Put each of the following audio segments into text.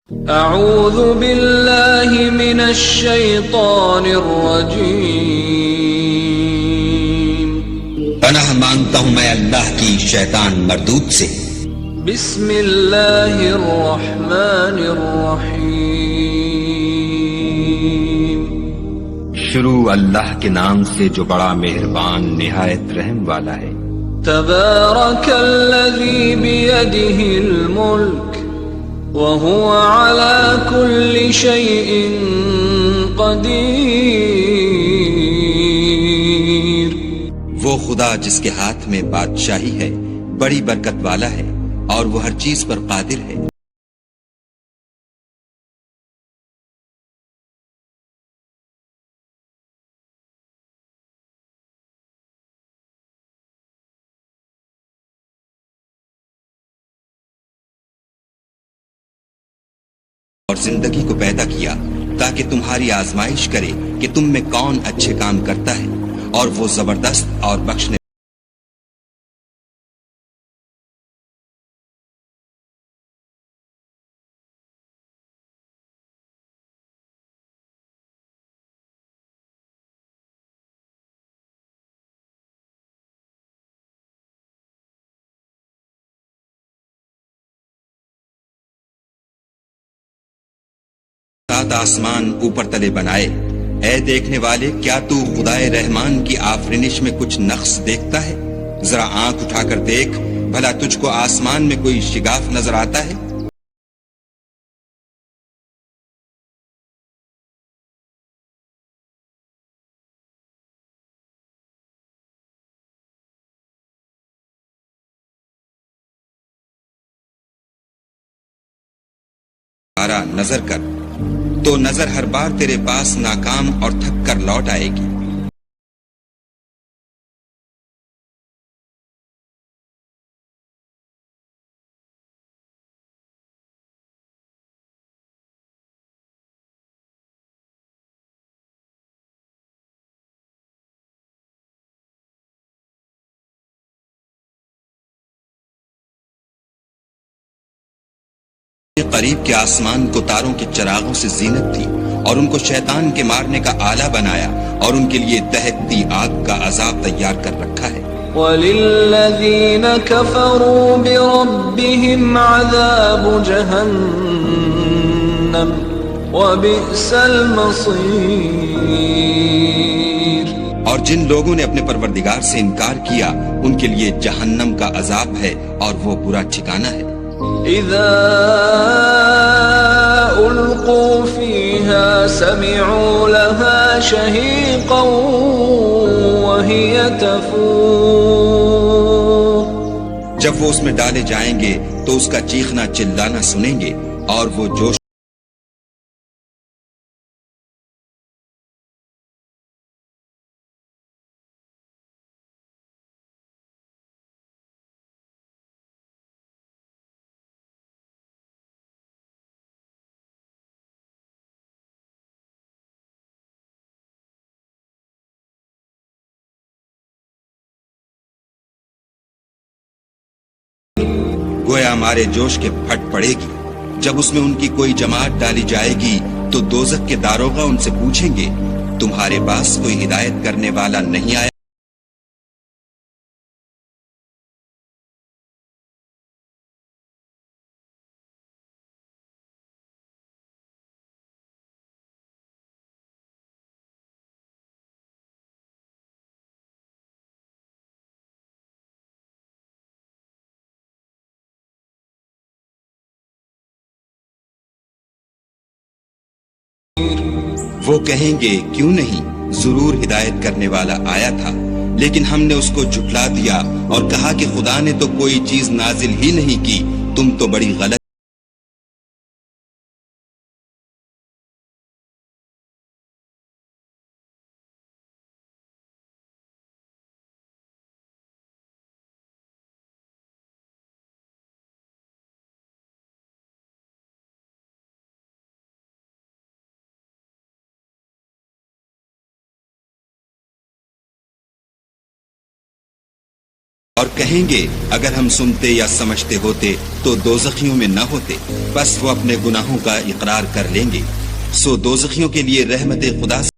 اعوذ باللہ من الشیطان الرجیم، پناہ مانگتا ہوں میں اللہ کی شیطان مردود سے۔ بسم اللہ الرحمن الرحیم، شروع اللہ کے نام سے جو بڑا مہربان نہایت رحم والا ہے۔ تبارک الذی بیدہ الملک وهو على كل شيء قدیر، وہ خدا جس کے ہاتھ میں بادشاہی ہے بڑی برکت والا ہے اور وہ ہر چیز پر قادر ہے۔ اور زندگی کو پیدا کیا تاکہ تمہاری آزمائش کرے کہ تم میں کون اچھے کام کرتا ہے، اور وہ زبردست اور بخشنے سات آسمان اوپر تلے بنائے۔ اے دیکھنے والے، کیا تو خدائے رحمان کی آفرینش میں کچھ نقص دیکھتا ہے؟ ذرا آنکھ اٹھا کر دیکھ، بھلا تجھ کو آسمان میں کوئی شگاف نظر آتا ہے؟ تمہارا نظر کر تو نظر ہر بار تیرے پاس ناکام اور تھک کر لوٹ آئے گی۔ قریب کے آسمان کو تاروں کے چراغوں سے زینت تھی، اور ان کو شیطان کے مارنے کا آلہ بنایا، اور ان کے لیے دہکتی آگ کا عذاب تیار کر رکھا ہے۔ وَلِلَّذِينَ كَفَرُوا بِرَبِّهِمْ عَذَابُ جَهَنَّمَ وَبِئْسَ الْمَصِيرُ، اور جن لوگوں نے اپنے پروردگار سے انکار کیا ان کے لیے جہنم کا عذاب ہے اور وہ برا ٹھکانہ ہے۔ اذا القوا فيها سمعوا لها شهيقا وهي تفور، جب وہ اس میں ڈالے جائیں گے تو اس کا چیخنا چلانا سنیں گے، اور وہ جوش گویا ہمارے جوش کے پھٹ پڑے گی۔ جب اس میں ان کی کوئی جماعت ڈالی جائے گی تو دوزخ کے داروغہ ان سے پوچھیں گے، تمہارے پاس کوئی ہدایت کرنے والا نہیں آیا؟ وہ کہیں گے کیوں نہیں، ضرور ہدایت کرنے والا آیا تھا، لیکن ہم نے اس کو جھٹلا دیا اور کہا کہ خدا نے تو کوئی چیز نازل ہی نہیں کی، تم تو بڑی غلط اور کہیں گے اگر ہم سنتے یا سمجھتے ہوتے تو دوزخیوں میں نہ ہوتے، بس وہ اپنے گناہوں کا اقرار کر لیں گے، سو دوزخیوں کے لیے رحمت خدا سے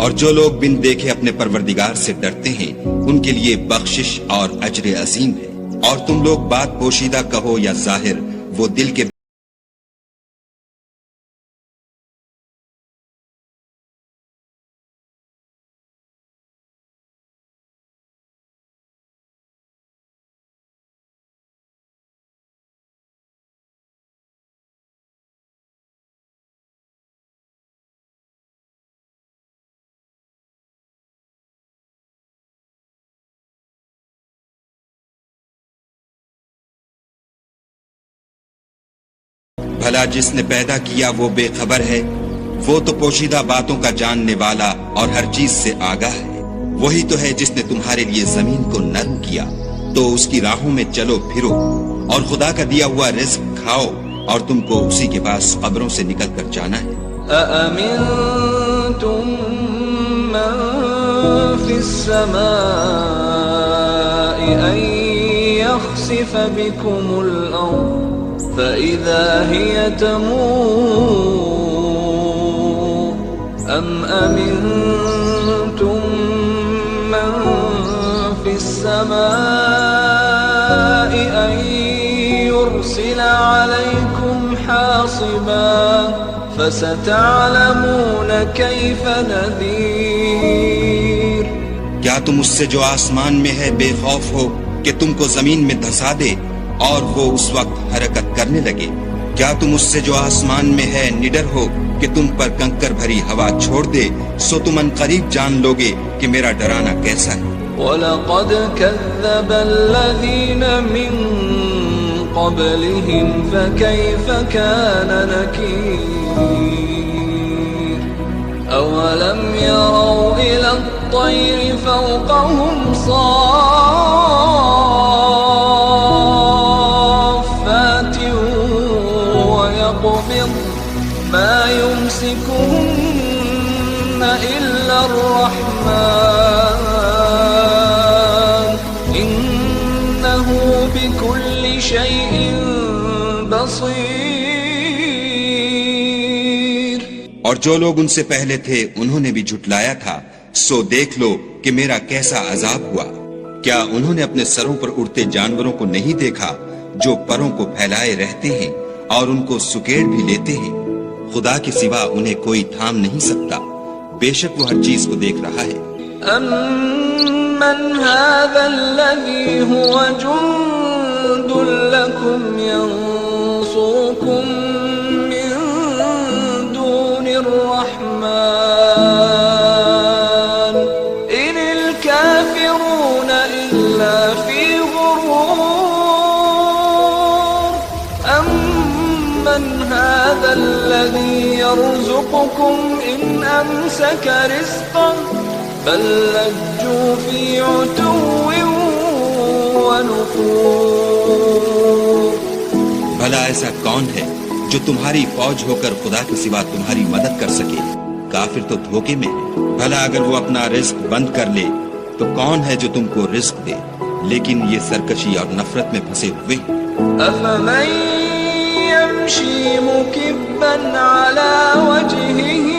اور جو لوگ بن دیکھے اپنے پروردگار سے ڈرتے ہیں ان کے لیے بخشش اور اجر عظیم ہے۔ اور تم لوگ بات پوشیدہ کہو یا ظاہر، وہ دل کے بھلا جس نے پیدا کیا وہ بے خبر ہے، وہ تو پوشیدہ باتوں کا جاننے والا اور ہر چیز سے آگاہ ہے۔ وہی تو ہے جس نے تمہارے لیے زمین کو نرم کیا تو اس کی راہوں میں چلو پھرو، اور خدا کا دیا ہوا رزق کھاؤ، اور تم کو اسی کے پاس قبروں سے نکل کر جانا ہے۔ أَأَمِنْتُمْ مَنْ فِي السَّمَاءِ أَنْ يَخْسِفَ بِكُمُ الْأَرْضَ فَإِذَا هِيَ تَمُورُ أَمْ أَمِنْتُمْ مَنْ فِي السَّمَاءِ أَنْ يُرْسِلَ عَلَيْكُمْ حَاصِبًا فَسَتَعْلَمُونَ كَيْفَ نَذِيرٌ۔ کیا تم اس سے جو آسمان میں ہے بے خوف ہو کہ تم کو زمین میں دھسا دے اور وہ اس وقت حرکت کرنے لگے؟ کیا تم اس سے جو آسمان میں ہے نڈر ہو کہ تم پر کنکر بھری ہوا چھوڑ دے؟ سو تم ان قریب جان لوگے کہ میرا ڈرانا کیسا ہے۔ وَلَقَدْ كَذَّبَ الَّذِينَ مِن قَبْلِهِمْ فَكَيْفَ كَانَ نَكِيرِ أَوَلَمْ يَرَوْا إِلَى الطَّيْرِ فَوْقَهُمْ صَافَّاتٍ وَيَقْبِضْنَ مَا يُمْسِكُهُنَّ إِلَّا الرَّحْمَنُ إِنَّهُ بِكُلِّ شَيْءٍ بَصِيرٌ۔ اور جو لوگ ان سے پہلے تھے انہوں نے بھی جھٹلایا تھا، سو دیکھ لو کہ میرا کیسا عذاب ہوا۔ کیا انہوں نے اپنے سروں پر اڑتے جانوروں کو نہیں دیکھا جو پروں کو پھیلائے رہتے ہیں اور ان کو سکیڑ بھی لیتے ہیں؟ خدا کے سوا انہیں کوئی تھام نہیں سکتا، بے شک وہ ہر چیز کو دیکھ رہا ہے۔ أَمَّنْ هَذَا الَّذِي هُوَ جُنْدٌ لَكُمْ يَنْصُرُكُمْ مِنْ دُونِ الرَّحْمَنِ إِنِ الْكَافِرُونَ إِلَّا فِي غُرُورٍ أَمَّنْ هَذَا الَّذِي يَرْزُقُكُمْ إِنْ أَمْسَكَ رِزْقَهُ بَلْ لَجُّوا فِي عُتُوٍّ وَنُفُورٍ۔ بھلا ایسا کون ہے جو تمہاری فوج ہو کر خدا کے سوا تمہاری مدد کر سکے؟ کافر تو دھوکے میں ہے۔ بھلا اگر وہ اپنا رزق بند کر لے تو کون ہے جو تم کو رزق دے؟ لیکن یہ سرکشی اور نفرت میں پھنسے ہوئے ہیں۔ أَفَمَن يَمْشِي مُكِبًّا عَلَى وَجْهِهِ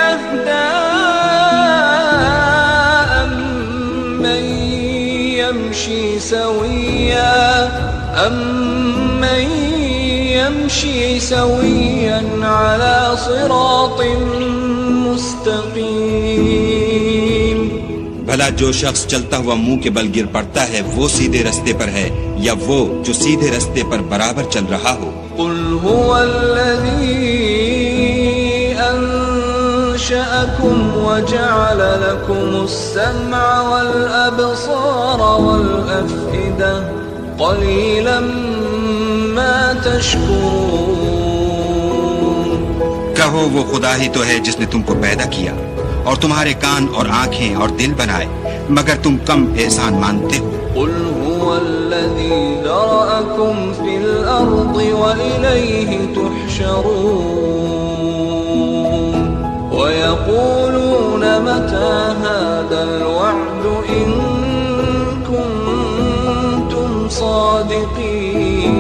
أَهْدَىٰ أَمَّن يَمْشِي سَوِيًّا عَلَى صِرَاطٍ مُسْتَقِيمٍ۔ بھلا جو شخص چلتا ہوا منہ کے بل گر پڑتا ہے وہ سیدھے رستے پر ہے یا وہ جو سیدھے رستے پر برابر چل رہا ہو؟ قُلْ هُوَ الَّذِي أَنشَأَكُمْ وجعل لكم السمع والأبصار والأفئدة قليلا ما تشكرون۔ کہو وہ خدا ہی تو ہے جس نے تم کو پیدا کیا اور تمہارے کان اور آنکھیں اور دل بنائے، مگر تم کم احسان مانتے ہو۔ قل هو الذي ذرأكم في الأرض وإليه تحشرون ويقولون متى هذا الوعد إن كنتم صادقين۔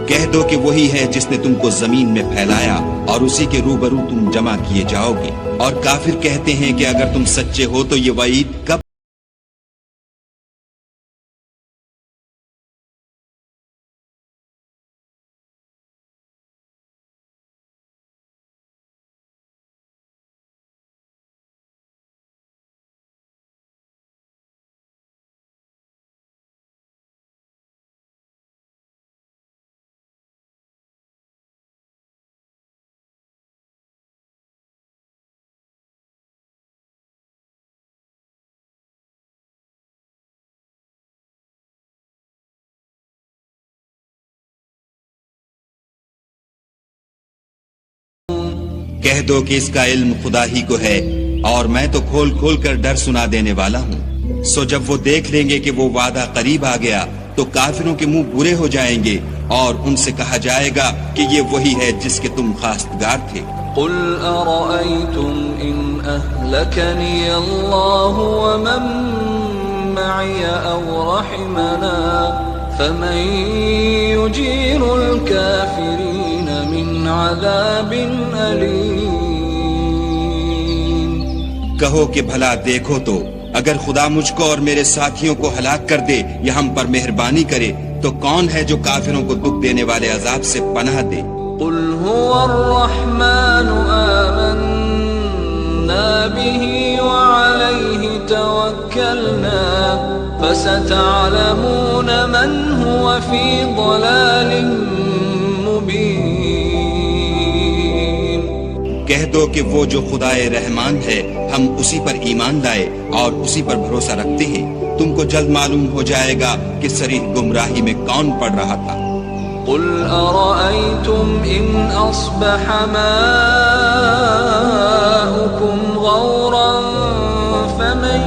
کہہ دو کہ وہی ہے جس نے تم کو زمین میں پھیلایا اور اسی کے روبرو تم جمع کیے جاؤ گے، اور کافر کہتے ہیں کہ اگر تم سچے ہو تو یہ وعید کب کہہ دو کہ اس کا علم خدا ہی کو ہے، اور میں تو کھول کھول کر ڈر سنا دینے والا ہوں۔ سو جب وہ دیکھ لیں گے کہ وہ وعدہ قریب آ گیا تو کافروں کے منہ برے ہو جائیں گے، اور ان سے کہا جائے گا کہ یہ وہی ہے جس کے تم خواستگار تھے۔ قل أرأيتم إن أهلكني الله ومن معي أو رحمنا فمن يجير الكافرين من عذاب أليم۔ کہو کہ بھلا دیکھو تو اگر خدا مجھ کو اور میرے ساتھیوں کو ہلاک کر دے یا ہم پر مہربانی کرے تو کون ہے جو کافروں کو دکھ دینے والے عذاب سے پناہ دے؟ قل هو الرحمن آمنا به وعليه توكلنا فستعلمون من هو في ضلال مبين۔ کہہ دو کہ وہ جو خدائے رحمان ہے ہم اسی پر ایمان لائے اور اسی پر بھروسہ رکھتے ہیں، تم کو جلد معلوم ہو جائے گا کہ صریح گمراہی میں کون پڑ رہا تھا۔ قل أرأيتم إن أصبح ماؤكم غورا فمن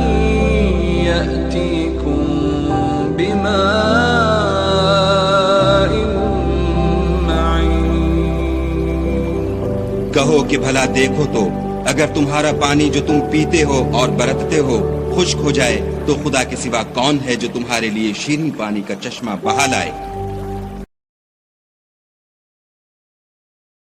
يأتيكم بماء معين۔ کہو کہ بھلا دیکھو تو اگر تمہارا پانی جو تم پیتے ہو اور برتتے ہو خشک ہو جائے تو خدا کے سوا کون ہے جو تمہارے لیے شیریں پانی کا چشمہ بہا لائے؟